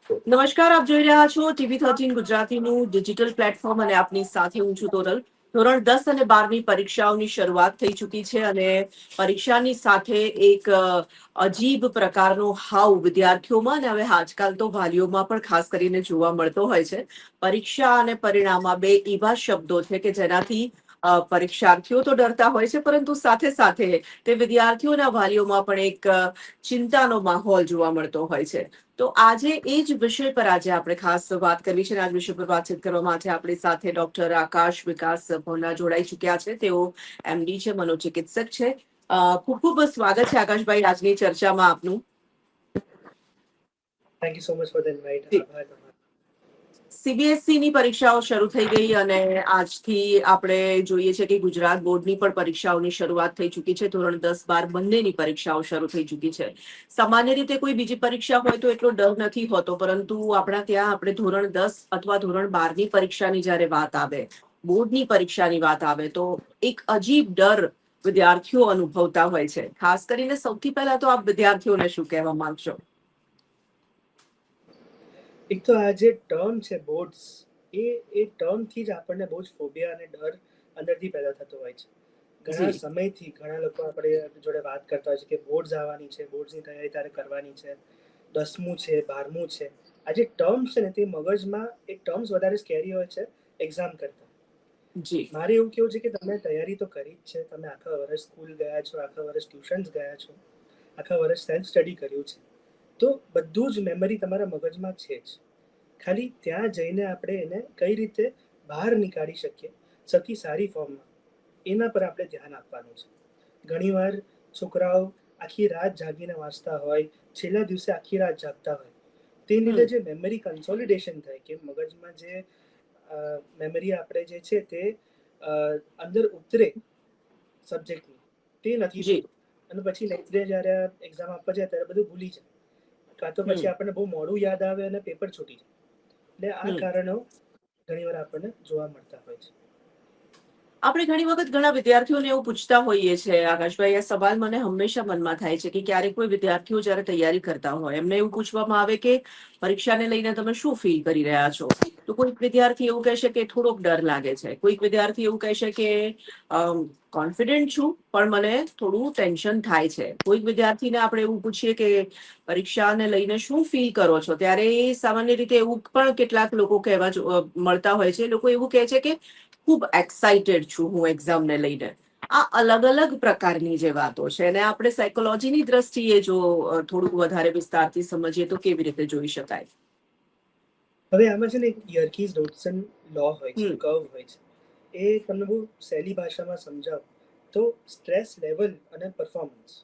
નમસ્કાર, આપ જોઈ રહ્યા છો TV13 ગુજરાતીનું ડિજિટલ પ્લેટફોર્મ અને આપની સાથે હું છું તોરલ. ધોરણ 10 અને 12ની પરીક્ષાઓની શરૂઆત થઈ ચૂકી છે અને પરીક્ષાની સાથે એક અજીબ પ્રકારનો હાવ વિદ્યાર્થીઓમાં અને હવે આજકાલ તો વાલીઓમાં પણ ખાસ કરીને જોવા મળતો હોય છે. પરીક્ષા અને પરિણામ આ બે એવા શબ્દો છે કે જેનાથી પરીક્ષાર્થીઓ તો ડરતા હોય છે, પરંતુ સાથે સાથે તે વિદ્યાર્થીઓના વાલીઓમાં પણ એક ચિંતાનો માહોલ જોવા મળતો હોય છે. તો આજે એ જ વિષય પર આજે આપણે ખાસ વાત કરવી છે. આજ વિષય પર વાતચીત કરવા માટે આપણી સાથે ડોક્ટર આકાશ વિકાસ ભોના જોડાઈ ચુક્યા છે. તેઓ MD છે, મનોચિકિત્સક છે. ખૂબ ખૂબ સ્વાગત છે આકાશભાઈ આજની ચર્ચામાં આપનું. Thank you so much for the invite. આભાર તમારો. CBSE ની પરીક્ષાઓ શરૂ થઈ ગઈ અને આજથી આપણે જોઈએ છે કે ગુજરાત બોર્ડની પણ પરીક્ષાઓની શરૂઆત થઈ ચૂકી છે. ધોરણ 10-12 બંનેની પરીક્ષાઓ શરૂ થઈ ચૂકી છે. સામાન્ય રીતે કોઈ બીજી પરીક્ષા હોય તો એટલો ડર નથી હોતો, પરંતુ આપણા ત્યાં આપણે ધોરણ 10 અથવા ધોરણ 12ની પરીક્ષાની જ્યારે વાત આવે, બોર્ડની પરીક્ષાની વાત આવે, તો એક અજીબ ડર વિદ્યાર્થીઓ અનુભવતા હોય છે. ખાસ કરીને સૌથી પહેલા તો આપ વિદ્યાર્થીઓને શું કહેવા માંગશો? એક તો આ જે ટર્મ છે બોર્ડ્સ, એ ટર્મથી જ આપણને બહુ જ ફોબિયા અને ડર અંદરથી પેદા થતો હોય છે. ઘણા સમયથી ઘણા લોકો આપણે જોડે વાત કરતા હોય છે કે બોર્ડ્સ આવવાની છે, બોર્ડ્સની તૈયારી તારે કરવાની છે, 10મું છે, 12મું છે. આ જે ટર્મ્સ છે ને તે મગજમાં એક ટર્મ્સ વધારે સ્કેરી હોય છે એક્ઝામ કરતા. મારે એવું કેવું છે કે તમે તૈયારી તો કરી જ છે, તમે આખા વર્ષ સ્કૂલ ગયા છો, આખા વર્ષ ટ્યુશન્સ ગયા છો, આખા વર્ષ સેલ્ફ સ્ટડી કર્યું છે, તો બધું જ મેમરી તમારા મગજમાં છે જ. ખાલી ત્યાં જઈને આપણે એને કઈ રીતે બહાર નીકાળી શકીએ સૌથી સારી ફોર્મમાં, એના પર આપણે ધ્યાન આપવાનું છે. ઘણીવાર છોકરાઓ આખી રાત જાગીને વાંચતા હોય, છેલ્લા દિવસે આખી રાત જાગતા હોય. તે લીધે જે મેમરી કન્સોલિડેશન થાય કે મગજમાં જે મેમરી આપણે જે છે તે અંદર ઉતરે સબ્જેક્ટની, તે નથી થતું. અને પછી નેક્સ્ટ ડે જ્યારે એક્ઝામ આપવા જાય ત્યારે બધું ભૂલી જાય, કાં તો પછી આપણને બહુ મોડું યાદ આવે અને પેપર છૂટી જાય. એટલે આ કારણો ઘણીવાર આપણને જોવા મળતા હોય છે. આપણે ઘણી વખત ઘણા વિદ્યાર્થીઓને એવું પૂછતા હોઈએ છીએ આકાશભાઈ, આ સવાલ મને હંમેશા મનમાં થાય છે કે ક્યારેક કોઈ વિદ્યાર્થીઓ જ્યારે તૈયારી કરતા હોય, એમને એવું પૂછવામાં આવે કે પરીક્ષાને લઈને તમે શું ફીલ કરી રહ્યા છો, તો કોઈક વિદ્યાર્થી એવું કહેશે કે થોડોક ડર લાગે છે, કોઈક વિદ્યાર્થી એવું કહેશે કે કોન્ફિડન્ટ છું પણ મને થોડું ટેન્શન થાય છે. કોઈક વિદ્યાર્થીને આપણે એવું પૂછીએ કે પરીક્ષાને લઈને શું ફીલ કરો છો, ત્યારે સામાન્ય રીતે એવું પણ કેટલાક લોકો કહેવા મળતા હોય છે. લોકો એવું કહે છે કે ખૂબ એક્સાઇટેડ છું હું એક્ઝામને લઈને. આ અલગ અલગ પ્રકારની જે વાતો છે અને આપણે સાયકોલોજીની દ્રષ્ટિએ જો થોડુંક વધારે વિસ્તારથી સમજીએ તો કેવી રીતે જોઈ શકાય? હવે આમાં છે ને એક યર્કીઝ ડોડસન લો હોય છે, કર્વ હોય છે. એ તમને બહુ સહેલી ભાષામાં સમજાવ તો સ્ટ્રેસ લેવલ અને પરફોર્મન્સ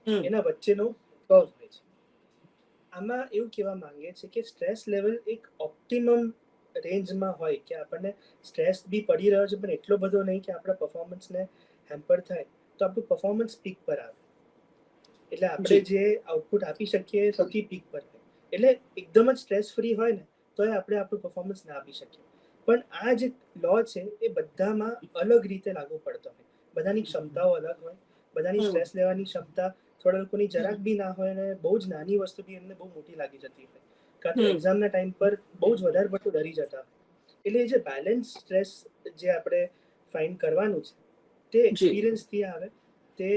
એના વચ્ચેનો કર્વ હોય છે. આમાં એવું કહેવા માંગે છે કે સ્ટ્રેસ લેવલ એક ઓપ્ટિમમ રેન્જમાં હોય કે આપણને સ્ટ્રેસ બી પડી રહ્યો છે પણ એટલો બધો નહીં કે આપણા પરફોર્મન્સને હેમ્પર થાય, તો આપણું પરફોર્મન્સ પીક પર આવે. એટલે આપણે જે આઉટપુટ આપી શકીએ સૌથી પીક પર થાય. એટલે એકદમ જ સ્ટ્રેસ ફ્રી હોય ને તો આપણે આપણું પરફોર્મન્સ ના આપી શકીએ. પણ આ જે લો છે એ બધામાં અલગ રીતે લાગુ પડતો હોય. બધાની ક્ષમતાઓ અલગ હોય, બધાની સ્ટ્રેસ લેવાની ક્ષમતા થોડા લોકોની જરાક બી ના હોય અને બહુ જ નાની વસ્તુ બી એમને બહુ મોટી લાગી જતી હોય, કાં તો એક્ઝામના ટાઈમ પર બહુ જ વધારે પડતું ડરી જતા હોય. એટલે એ જે બેલેન્સ સ્ટ્રેસ જે આપણે ફાઇન્ડ કરવાનું છે તે એક્સપિરિયન્સથી આવે, તે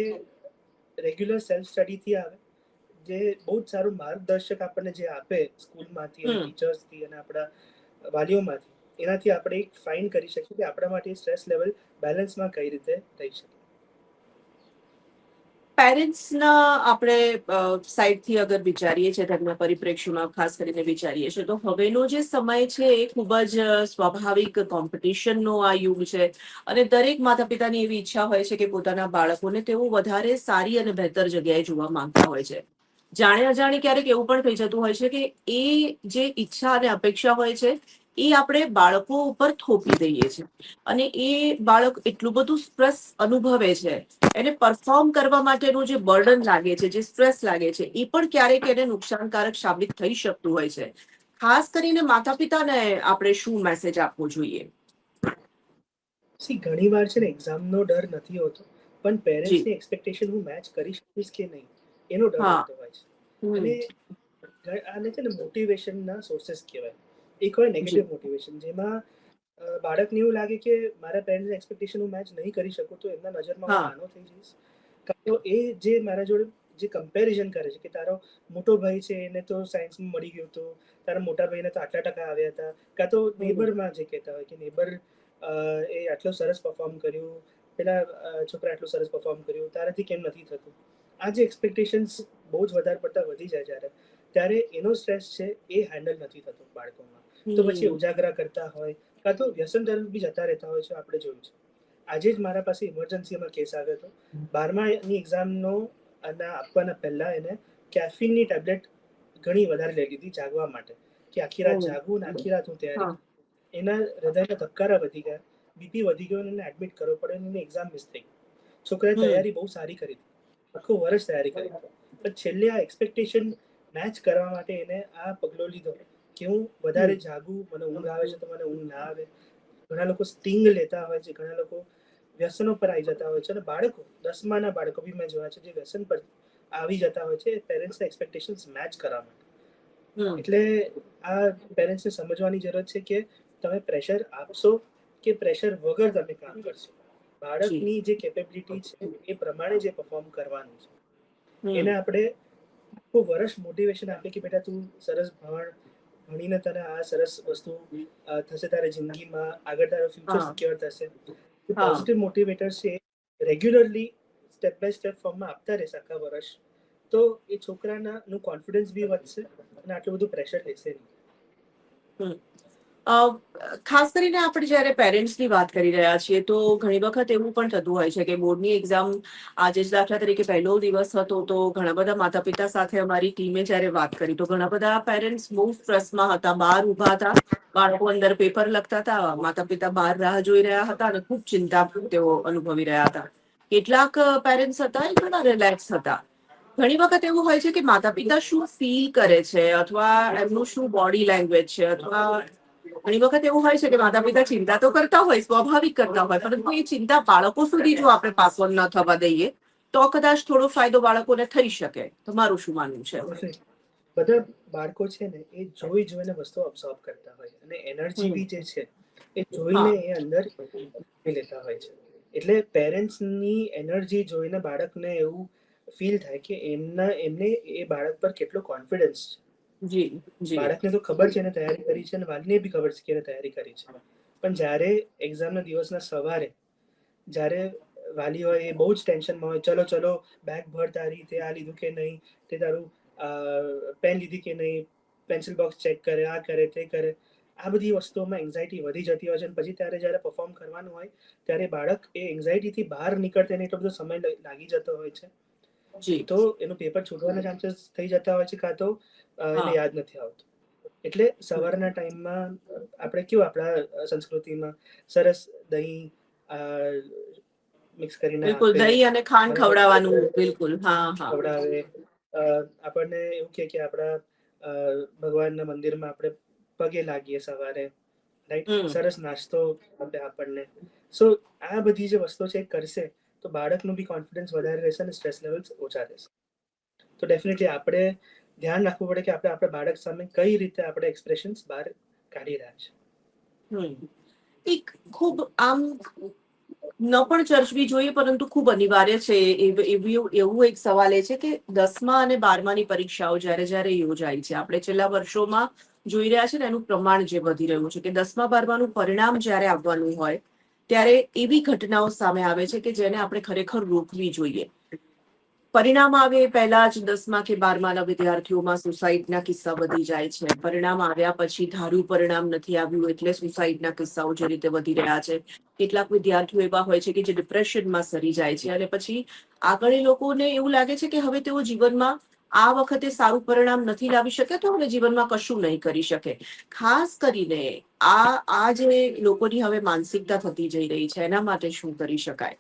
રેગ્યુલર સેલ્ફ સ્ટડીથી આવે, જે બહુ જ સારું માર્ગદર્શક આપણને જે આપે સ્કૂલમાંથી અને ટીચર્સથી અને આપણા વાલીઓમાંથી, એનાથી આપણે એક ફાઇન્ડ કરી શકીએ કે આપણા માટે સ્ટ્રેસ લેવલ બેલેન્સમાં કઈ રીતે થઈ શકે. પેરેન્ટ્સના આપણે સાઈડથી અગર વિચારીએ છીએ, તેમના પરિપ્રેક્ષ્યમાં ખાસ કરીને વિચારીએ છીએ, તો હવેનો જે સમય છે એ ખૂબ જ સ્વાભાવિક કોમ્પિટિશનનો આ યુગ છે અને દરેક માતા પિતાની એવી ઈચ્છા હોય છે કે પોતાના બાળકોને તેઓ વધારે સારી અને બહેતર જગ્યાએ જોવા માંગતા હોય છે. જાણે અજાણે ક્યારેક એવું પણ થઈ જતું હોય છે કે એ જે ઈચ્છા અને અપેક્ષા હોય છે એ આપણે બાળકો ઉપર થોપી દઈએ છીએ અને એ બાળક એટલું બધું સ્ટ્રેસ અનુભવે છે, એને પરફોર્મ કરવા માટેનું જે બર્ડન લાગે છે, જે સ્ટ્રેસ લાગે છે, એ પણ ક્યારેક એને નુકસાનકારક સાબિત થઈ શકતું હોય છે. ખાસ કરીને માતા પિતાને આપણે શું મેસેજ આપવો જોઈએ? ઘણી વાર છે ને એક્ઝામનો ડર નથી હોતો, પણ પેરેન્ટ્સની એક્સપેક્ટેશન હું મેચ કરી શકીશ કે નહીં એનો ડર હોતો હોય છે. અને આને છે ને મોટિવેશનના સોર્सेस કહેવાય. એક હોય નેગેટિવ મોટિવેશન, જેમાં બાળકને એવું લાગે કે મારા પેરેન્ટ્સની એક્સપેક્ટેશન હું મેચ નહીં કરી શકું તો એમના નજરમાં હું નાનો થઈ જઈશ. કાં તો એ જે મારા જોડે જે કમ્પેરિઝન કરે છે કે તારો મોટો ભાઈ છે એને તો સાયન્સમાં મળી ગયું હતું, તારા મોટા ભાઈને તો આટલા ટકા આવ્યા હતા, કાં તો નેબરમાં જે કહેતા હોય કે નેબર એ આટલું સરસ પરફોર્મ કર્યું, પેલા છોકરા આટલું સરસ પરફોર્મ કર્યું, તારાથી કેમ નથી થતું. આ જે એક્સપેક્ટેશન્સ બહુ જ વધારે પડતા વધી જાય ત્યારે એનો સ્ટ્રેસ છે એ હેન્ડલ નથી થતો બાળકોમાં. તો પછી ઉજાગરા કરતા હોય કાં તો વ્યસન તરફ બી જતા રહેતા હોય છે. આપણે જોયું છે. આજે જ મારા પાસે ઇમરજન્સીમાં કેસ આવ્યો હતો. 12માની એક્ઝામનો આપવાના પહેલા એને કેફીનની ટેબ્લેટ ઘણી વધારે લઈ લીધી જાગવા માટે, કે આખી રાત જાગવું ને આખી રાત હું તૈયારી. એના હૃદયના ધબકારા વધી ગયા, બીપી વધી ગયો, એને એડમિટ કરવો પડ્યો, એની એક્ઝામ મિસ થઈ. છોકરાએ તૈયારી બહુ સારી કરી હતી, આખું વર્ષ તૈયારી કરી હતી, પણ છેલ્લે આ એક્સપેક્ટેશન મેચ કરવા માટે એને આ પગલો લીધો કે હું વધારે જાગું, મને ઊંઘ આવે છે તો મને ઊંઘ ના આવે. ઘણા લોકો સ્ટિંગ લેતા હોય છે, ઘણા લોકો વ્યસનો પર આવી જતા હોય છે, અને બાળકો 10માના બાળકો બી મેં જોયા છે જે વ્યસન પર આવી જતા હોય છે પેરેન્ટ્સના એક્સપેક્ટેશન્સ મેચ કરવા માટે. એટલે આ પેરેન્ટ્સને સમજવાની જરૂર છે કે તમે પ્રેશર આપશો કે પ્રેશર વગર તમે કામ કરશો. બાળકની જે કેપેબિલિટી છે એ પ્રમાણે જે પરફોર્મ કરવાનું છે. એને આપણે આખું વર્ષ મોટિવેશન આપીએ કે બેટા તું સરસ ભણીને તને આ સરસ વસ્તુ થશે, તારી જિંદગીમાં આગળ તારો ફ્યુચર સિક્યોર થશે. પોઝિટિવ મોટિવેટર્સ છે રેગ્યુલરલી સ્ટેપ બાય સ્ટેપ ફોર્મમાં આપતા રહેશે આખા વર્ષ, તો એ છોકરાનું કોન્ફિડન્સ બી વધશે અને આટલું બધું પ્રેશર લેશે નહીં. ખાસ કરીને આપણે જ્યારે પેરેન્ટ્સની વાત કરી રહ્યા છીએ તો ઘણી વખત એવું પણ થતું હોય છે કે બોર્ડની એક્ઝામ આજે જ દાખલા તરીકે પહેલો દિવસ હતો તો ઘણા બધા માતા પિતા સાથે અમારી ટીમે જ્યારે વાત કરી તો ઘણા બધા પેરેન્ટ્સ બહુ સ્ટ્રેસમાં હતા, બહાર ઊભા હતા, બાળકો અંદર પેપર લખતા હતા, માતા પિતા બહાર રાહ જોઈ રહ્યા હતા અને ખૂબ ચિંતા તેઓ અનુભવી રહ્યા હતા. કેટલાક પેરેન્ટ્સ હતા એ ઘણા રિલેક્સ હતા. ઘણી વખત એવું હોય છે કે માતા પિતા શું ફીલ કરે છે અથવા એમનું શું બોડી લેંગ્વેજ છે, અથવા ઘણી વખત એવું હોય છે કે માતા પિતા ચિંતા તો કરતા હોય, સ્વાભાવિક કરતા હોય, પરંતુ એ ચિંતા બાળકો સુધી જો આપણે પાસ ઓન ન થવા દઈએ તો કદાચ થોડો ફાયદો બાળકોને થઈ શકે. તમારું શું માનવું છે? બધા બાળકો છે ને એ જોઈને વસ્તુ અબ્સોર્બ કરતા હોય અને એનર્જી બી જે છે એ જોઈને એ અંદર લેતા હોય છે. એટલે પેરેન્ટ્સની એનર્જી જોઈને બાળકને એવું ફીલ થાય કે એમને એ બાળક પર કેટલો કોન્ફિડન્સ છે. બાળકને તો ખબર છે એને તૈયારી કરી છે અને વાલીને બી ખબર છે કે એને તૈયારી કરી છે, પણ જ્યારે એક્ઝામના દિવસના સવારે જ્યારે વાલી હોય એ બહુ જ ટેન્શનમાં હોય, ચલો ચલો બેગ ભર તારી, તે આ લીધું કે નહીં, તે તારું પેન લીધી કે નહીં, પેન્સિલ બોક્સ ચેક કરે, આ કરે તે કરે, આ બધી વસ્તુઓમાં એન્ઝાયટી વધી જતી હોય છે. અને પછી ત્યારે જ્યારે પરફોર્મ કરવાનું હોય ત્યારે બાળક એ એન્ઝાયટીથી બહાર નીકળતે એટલો બધો સમય લાગી જતો હોય છે, તો એનું પેપર છૂટવાના ચાન્સીસ થઈ જતા હોય છે, કાં તો એને યાદ નથી આવતું. એટલે સવારના ટાઈમમાં આપણે કેવું આપણા સંસ્કૃતિમાં સરસ દહીં મિક્સ કરીને બિલકુલ, દહીં અને ખાંડ ખવડાવવાનું. બિલકુલ, હા હા, ખવડાવે. આપણને એવું કે આપણા ભગવાનના મંદિરમાં આપણે પગે લાગીએ સવારે, રાઈટ, સરસ નાસ્તો આપે આપણને. સો આ બધી જે વસ્તુ છે કરશે તો બાળકનું બી કોન્ફિડન્સ વધારે રહેશે અને સ્ટ્રેસ લેવલ્સ ઓછા રહેશે. તો ડેફિનેટલી આપણે ધ્યાન રાખવું પડે કે આપણે આપણા બાળક સામે કઈ રીતે આપણે એક્સપ્રેશન્સ બહાર કાઢી રહ્યા છે. એક ખૂબ આમ ન પણ ચર્ચવી જોઈએ પરંતુ ખૂબ અનિવાર્ય છે એવું એક સવાલ એ છે કે 10મા અને 12માની પરીક્ષાઓ જ્યારે જ્યારે યોજાય છે, આપણે છેલ્લા વર્ષોમાં જોઈ રહ્યા છે ને એનું પ્રમાણ જે વધી રહ્યું છે કે 10મા 12માનું પરિણામ જ્યારે આવવાનું હોય ત્યારે એવી ઘટનાઓ સામે આવે છે કે જેને આપણે ખરેખર રોકવી જોઈએ. પરિણામ આવે પહેલા જ 10મા કે 12માના વિદ્યાર્થીઓમાં સુસાઇડના કિસ્સા વધી જાય છે. પરિણામ આવ્યા પછી ધાર્યું પરિણામ નથી આવ્યું એટલે સુસાઇડના કિસ્સાઓ જે રીતે વધી રહ્યા છે. કેટલાક વિદ્યાર્થીઓ એવા હોય છે કે જે ડિપ્રેશનમાં સરી જાય છે અને પછી આગળ એ લોકોને એવું લાગે છે કે હવે તેઓ જીવનમાં આ વખતે સારું પરિણામ નથી લાવી શકે તો હવે જીવનમાં કશું નહીં કરી શકે. ખાસ કરીને આ જે લોકોની હવે માનસિકતા થતી જઈ રહી છે એના માટે શું કરી શકાય?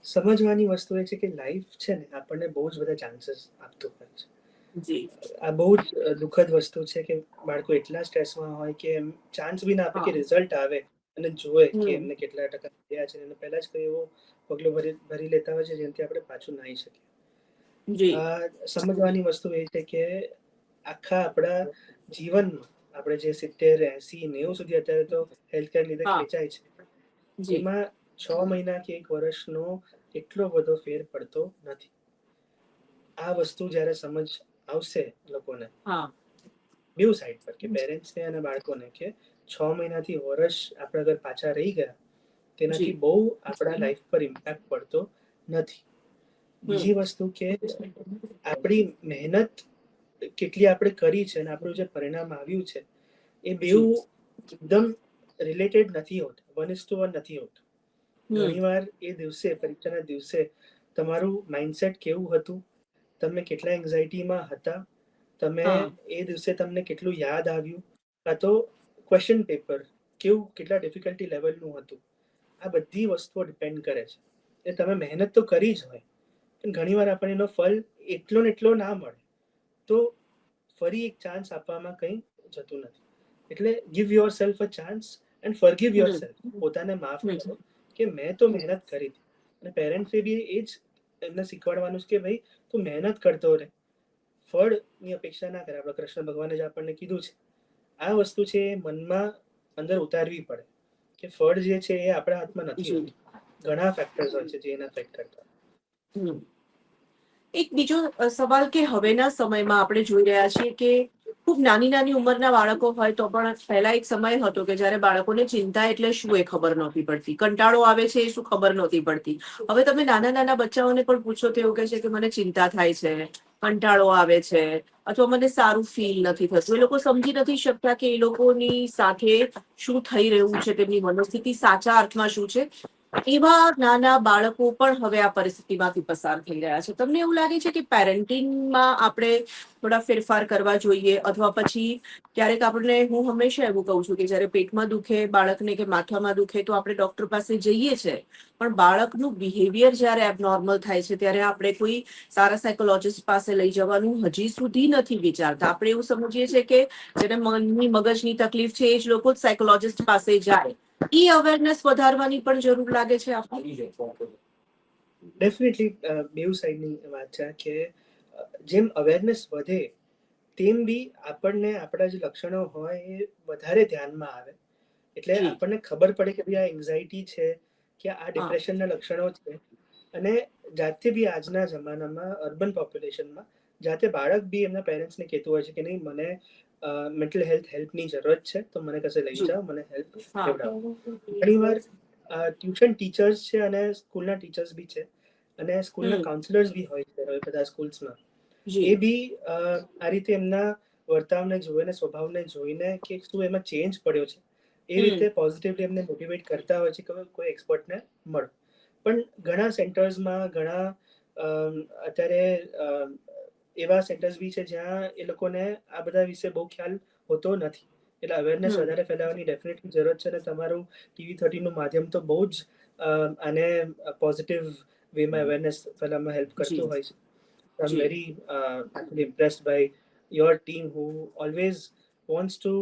સમજવાની વસ્તુ એ છે કે લાઈફ છે ને આપણને બહુ જ બધા ચાન્સીસ આપતું હોય છે. આ બહુ જ દુઃખદ વસ્તુ છે કે બાળકો એટલા સ્ટ્રેસમાં હોય કે એમ ચાન્સ બી ના આપે કે રિઝલ્ટ આવે અને જોવે કે એમને કેટલા ટકા થયા છે અને પહેલા જ કોઈ એવો પગલો ભરી લેતા હોય છે જેનાથી આપણે પાછું ના આવી શકીએ. જી સમજવાની વસ્તુ એ છે કે આખા આપણા જીવનમાં આપણે જે 70, 80, 90 સુધી અત્યારે તો હેલ્થકેર લીધે હા ખેંચાય છે, જી એમાં 6 મહિના કે 1 વર્ષનો એટલો બધો ફેર પડતો નથી. આ વસ્તુ જ્યારે સમજ આવશે લોકોને હા બેઉ સાઈડ પર, કે પેરેન્ટ્સને અને બાળકોને, કે 6 મહિનાથી વર્ષ આપણે અગર પાછા રહી ગયા તેનાથી જી બહુ આપણા લાઈફ પર ઇમ્પેક્ટ પડતો નથી. બીજી વસ્તુ કે આપણી મહેનત કેટલી આપણે કરી છે અને આપણું જે પરિણામ આવ્યું છે એ બેઉ જી એકદમ રિલેટેડ નથી હોતું, 1:1 નથી હોતું. હમ ઘણીવાર એ દિવસે, પરીક્ષાના દિવસે તમારું માઇન્ડસેટ કેવું હતું, તમે કેટલા એન્ઝાયટીમાં હતા, તમે હા એ દિવસે તમને કેટલું યાદ આવ્યું, કાં તો ક્વેશ્ચન પેપર કેવું, કેટલા ડિફિકલ્ટી લેવલનું હતું, આ બધી વસ્તુઓ ડિપેન્ડ કરે છે. એ તમે મહેનત તો કરી જ હોય, પણ ઘણીવાર આપણને એનો ફલ એટલો ને એટલો ના મળે તો ફરી એક ચાન્સ આપવામાં કંઈ જતું નથી. એટલે give your self a chance and forgive your hmm self. પોતાને માફ હમ કરો કે મેં તો મહેનત કરી હતી. અને પેરેન્ટ્સે બી એ જ એમને શીખવાડવાનું છે કે ભાઈ તું મહેનત કરતો રહે, ફળની અપેક્ષા ના કરે. આપણા કૃષ્ણ ભગવાને જ આપણને કીધું છે. આ વસ્તુ છે એ મનમાં અંદર ઉતારવી પડે કે ફળ જે છે એ આપણા હાથમાં નથી જી હોતું. ઘણા ફેક્ટર્સ હોય છે જે એને અફેક્ટ કરતા. હમ એક બીજો સવાલ કે હવેના સમયમાં આપણે જોઈ રહ્યા છીએ કે ખૂબ નાની નાની ઉંમરના બાળકો હોય તો પણ પહેલા એક સમય હતો કે જ્યારે બાળકોને ચિંતા એટલે શું એ ખબર નહોતી પડતી, કંટાળો આવે છે એ શું ખબર નહોતી પડતી. હવે તમે નાના નાના બચ્ચાઓને પણ પૂછો તો એવું કહે છે કે મને ચિંતા થાય છે, કંટાળો આવે છે, અથવા મને સારું ફીલ નથી થતું. એ લોકો સમજી નથી શકતા કે એ લોકોની સાથે શું થઈ રહ્યું છે, તેમની મનોસ્થિતિ સાચા અર્થમાં શું છે. એવા નાના બાળકો પણ હવે આ પરિસ્થિતિમાંથી પસાર થઈ રહ્યા છે. તમને એવું લાગે છે કે પેરેન્ટિંગમાં આપણે થોડા ફેરફાર કરવા જોઈએ, અથવા પછી ક્યારેક આપણને, હું હંમેશા એવું કહું છું કે જ્યારે પેટમાં દુખે બાળકને કે માથામાં દુખે તો આપણે ડોક્ટર પાસે જઈએ છે, પણ બાળકનું બિહેવિયર જ્યારે એબનોર્મલ થાય છે ત્યારે આપણે કોઈ સારા સાયકોલોજીસ્ટ પાસે લઈ જવાનું હજી સુધી નથી વિચારતા. આપણે એવું સમજીએ છીએ કે જેને મનની મગજની તકલીફ છે એ જ લોકો સાયકોલોજીસ્ટ પાસે જાય. ઈ અવેરનેસ વધારવાની પણ જરૂર લાગે છે આપણને. ડેફિનેટલી બેઉ સાઈડની વાત છે કે જેમ અવેરનેસ વધે તેમ બી આપણને આપણા જે લક્ષણો હોય એ વધારે ધ્યાનમાં આવે. એટલે જી આપણને ખબર પડે કે ભાઈ આ એન્ઝાયટી છે કે આ હા ડિપ્રેશનના લક્ષણો છે. અને જાતે બી આજના જમાનામાં અર્બન પોપ્યુલેશનમાં જાતે બાળક બી એમના પેરેન્ટ્સને કહેતું હોય છે કે નહીં, મને મેન્ટલ હેલ્પની જરૂરત છે તો મને કશે લઈ જી જાઓ, મને હેલ્પ હા લેવડાવો. ઘણીવાર ટ્યુશન ટીચર્સ છે અને સ્કૂલના ટીચર્સ બી છે અને સ્કૂલના કાઉન્સિલર્સ બી હોય છે હવે બધા સ્કૂલ્સમાં. જી એ બી આ રીતે એમના વર્તાવને જોઈને, સ્વભાવને જોઈને કે શું એમાં ચેન્જ પડ્યો છે એ રીતે પોઝિટિવલી એમને મોટિવેટ કરતા હોય છે કે કોઈ એક્સપર્ટને મળો. પણ ઘણા સેન્ટર્સમાં, ઘણા અત્યારે એવા સેન્ટર્સ બી છે જ્યાં એ લોકોને આ બધા વિશે બહુ ખ્યાલ હોતો નથી. એટલે અવેરનેસ વધારે ફેલાવવાની ડેફિનેટલી જરૂરત છે. અને તમારું TV13નું માધ્યમ તો બહુ જ આને પોઝિટિવ વેમાં અવેરનેસ ફેલાવવામાં હેલ્પ જી કરતું હોય છે. આઈ એમ જી very actually impressed by your team who always wants to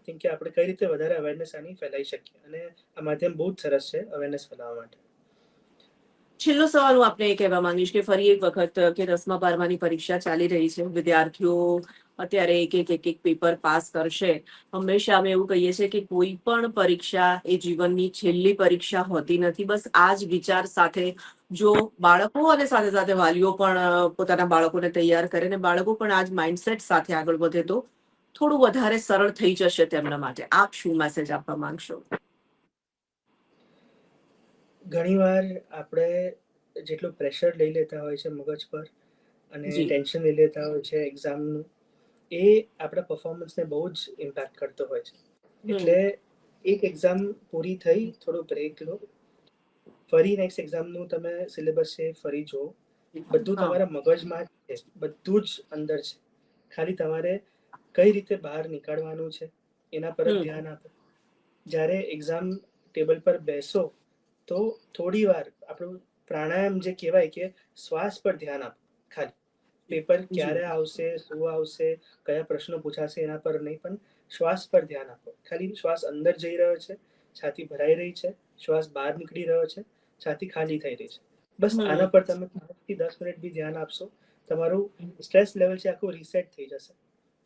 think કે આપણે કઈ રીતે વધારે અવેરનેસ આની ફેલાઈ શકીએ. અને આ માધ્યમ બહુ જ સરસ છે અવેરનેસ ફેલાવવા માટે. છેલ્લો સવાલ હું આપને એ કહેવા માંગીશ કે ફરી એક વખત કે 10મા 12માની પરીક્ષા ચાલી રહી છે, વિદ્યાર્થીઓ અત્યારે એક પેપર પાસ કરશે. હંમેશા અમે એવું કહીએ છીએ કે કોઈ પણ પરીક્ષા એ જીવનની છેલ્લી પરીક્ષા હોતી નથી. બસ આ જ વિચાર સાથે જો બાળકો અને સાથે સાથે વાલીઓ પણ પોતાના બાળકોને તૈયાર કરે ને બાળકો પણ આ જ માઇન્ડસેટ સાથે આગળ વધે તો થોડું વધારે સરળ થઈ જશે તેમના માટે. આપ શું મેસેજ આપવા માંગશો? ઘણીવાર આપણે જેટલું પ્રેશર લઈ લેતા હોય છે મગજ પર અને જી ટેન્શન લઈ લેતા હોય છે એક્ઝામનું, એ આપણા પરફોર્મન્સને બહુ જ ઇમ્પેક્ટ કરતો હોય છે. એટલે એક એક્ઝામ પૂરી થઈ, થોડો બ્રેક લો, ફરી નેક્સ્ટ એક્ઝામનું તમે સિલેબસ છે ફરી જુઓ. બધું હા તમારા મગજમાં જ છે, બધું જ અંદર છે. ખાલી તમારે કઈ રીતે બહાર નીકળવાનું છે એના પર જ ધ્યાન આપો. જ્યારે એક્ઝામ ટેબલ પર બેસો તો થોડી વાર આપણું પ્રાણાયામ જે કહેવાય કે શ્વાસ પર ધ્યાન આપો. ખાલી પેપર જી ક્યારે આવશે, શું આવશે, કયા પ્રશ્નો પૂછાશે એના પર નહીં, પણ શ્વાસ પર ધ્યાન આપો. ખાલી શ્વાસ અંદર જઈ રહ્યો છે, છાતી ભરાઈ રહી છે, શ્વાસ બહાર નીકળી રહ્યો છે, છાતી ખાલી થઈ રહી છે. બસ આના પર તમે 5 થી 10 મિનિટ બી ધ્યાન આપશો, તમારું સ્ટ્રેસ લેવલ છે આખું રીસેટ થઈ જશે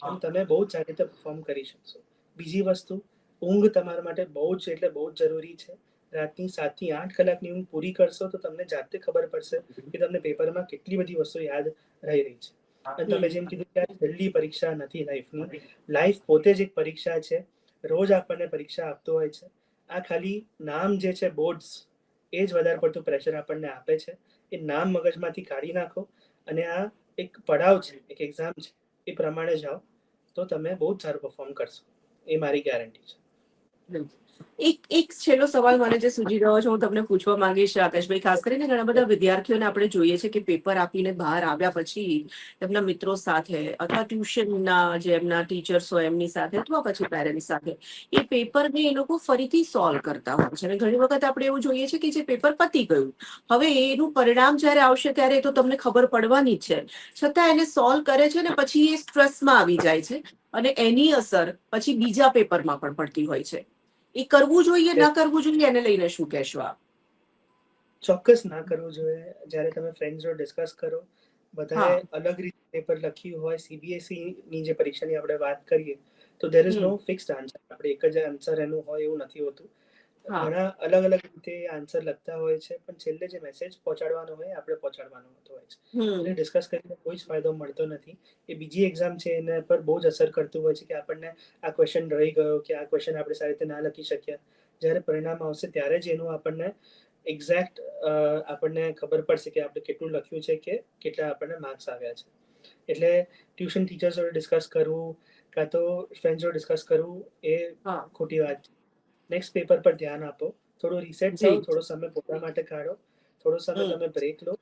અને તમે બહુ જ સારી રીતે પરફોર્મ કરી શકશો. બીજી વસ્તુ, ઊંઘ તમારા માટે બહુ જ એટલે બહુ જ જરૂરી છે. રાતની 7 થી 8 કલાકની ઊંઘ પૂરી કરશો તો તમને જાતે ખબર પડશે કે તમને પેપરમાં કેટલી બધી વસ્તુ યાદ રહી રહી છે. અને તમે જેમ કીધું કે આ છેલ્લી પરીક્ષા નથી લાઈફની, લાઈફ પોતે જ એક પરીક્ષા છે. રોજ આપણને પરીક્ષા આપતો હોય છે. આ ખાલી નામ જે છે બોર્ડ્સ, એ જ વધારે પડતું પ્રેશર આપણને આપે છે. એ નામ મગજમાંથી કાઢી નાખો અને આ એક પડાવ છે, એક એક્ઝામ છે, એ પ્રમાણે જાઓ તો તમે બહુ જ સારું પરફોર્મ કરશો, એ મારી ગેરંટી છે. એક છેલ્લો સવાલ મને જે સૂજી રહ્યો છે, હું તમને પૂછવા માંગીશ આકાશભાઈ. ખાસ કરીને ઘણા બધા વિદ્યાર્થીઓને આપણે જોઈએ છે કે પેપર આપીને બહાર આવ્યા પછી એમના મિત્રો સાથે અથવા ટ્યુશનના જે એમના ટીચર્સ હોય એમની સાથે અથવા પછી પેરેન્ટ્સ સાથે એ પેપરને એ લોકો ફરીથી સોલ્વ કરતા હોય છે. અને ઘણી વખત આપણે એવું જોઈએ છે કે જે પેપર પતી ગયું, હવે એનું પરિણામ જ્યારે આવશે ત્યારે એ તો તમને ખબર પડવાની જ છે, છતાં એને સોલ્વ કરે છે ને પછી એ સ્ટ્રેસમાં આવી જાય છે અને એની અસર પછી બીજા પેપરમાં પણ પડતી હોય છે. એ કરવું જોઈએ, ના કરવું જોઈએ, એને લઈને શું કહેશો આપ? ચોક્કસ ના કરવું જોઈએ. જ્યારે તમે ફ્રેન્ડ્સ જોડે ડિસ્કસ કરો, બધાએ અલગ રીતે પેપર લખ્યું હોય. સીબીએસઈ ની જે પરીક્ષાની આપણે વાત કરીએ તો there is no fixed answer. આપણે એક જ આન્સર એનું હોય એવું નથી હોતું. ઘણા અલગ અલગ રીતે આન્સર લખતા હોય છે, પણ છેલ્લે જે મેસેજ પહોંચાડવાનો હોય આપણે પહોંચાડવાનો હોતો હોય છે. એટલે ડિસ્કસ કરીને કોઈ જ ફાયદો મળતો નથી. એ બીજી એક્ઝામ છે એના પર બહુ જ અસર કરતું હોય છે કે આપણને આ ક્વેશ્ચન રહી ગયો કે આ ક્વેશ્ચન આપણે સારી રીતે ના લખી શક્યા. જ્યારે પરિણામ આવશે ત્યારે જ એનું આપણને એક્ઝેક્ટ આપણને ખબર પડશે કે આપણે કેટલું લખ્યું છે કે કેટલા આપણને માર્ક્સ આવ્યા છે. એટલે ટ્યુશન ટીચર્સ જોડે ડિસ્કસ કરવું કાં તો ફ્રેન્ડ્સ જોડે ડિસ્કસ કરવું એ ખોટી વાત છે. નેક્સ્ટ પેપર પર ધ્યાન આપો, થોડો રીસેટ થાઓ, થોડો સમય પોતા માટે કાઢો, થોડો સમય તમે બ્રેક લો,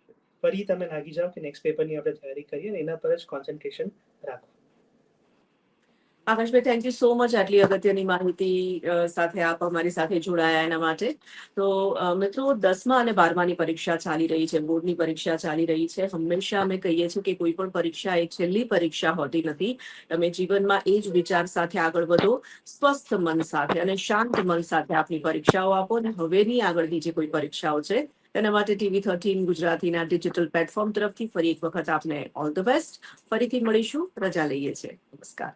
ફરી તમે લાગી જાઓ કે નેક્સ્ટ પેપરની આપણે તૈયારી કરીએ અને એના પર જ કોન્સન્ટ્રેશન રાખો. આકાશભાઈ, થેન્ક યુ સો મચ આટલી અગત્યની માહિતી સાથે આપ અમારી સાથે જોડાયા એના માટે. તો મિત્રો, 10મા અને 12માની પરીક્ષા ચાલી રહી છે, બોર્ડની પરીક્ષા ચાલી રહી છે. હંમેશા અમે કહીએ છીએ કે કોઈ પણ પરીક્ષા એ છેલ્લી પરીક્ષા હોતી નથી. તમે જીવનમાં એ જ વિચાર સાથે આગળ વધો, સ્વસ્થ મન સાથે અને શાંત મન સાથે આપની પરીક્ષાઓ આપો. અને હવેની આગળની જે કોઈ પરીક્ષાઓ છે તેના માટે TV13 ગુજરાતીના ડિજિટલ પ્લેટફોર્મ તરફથી ફરી એક વખત આપને ઓલ ધ બેસ્ટ. ફરીથી મળીશું. રજા લઈએ છીએ. નમસ્કાર.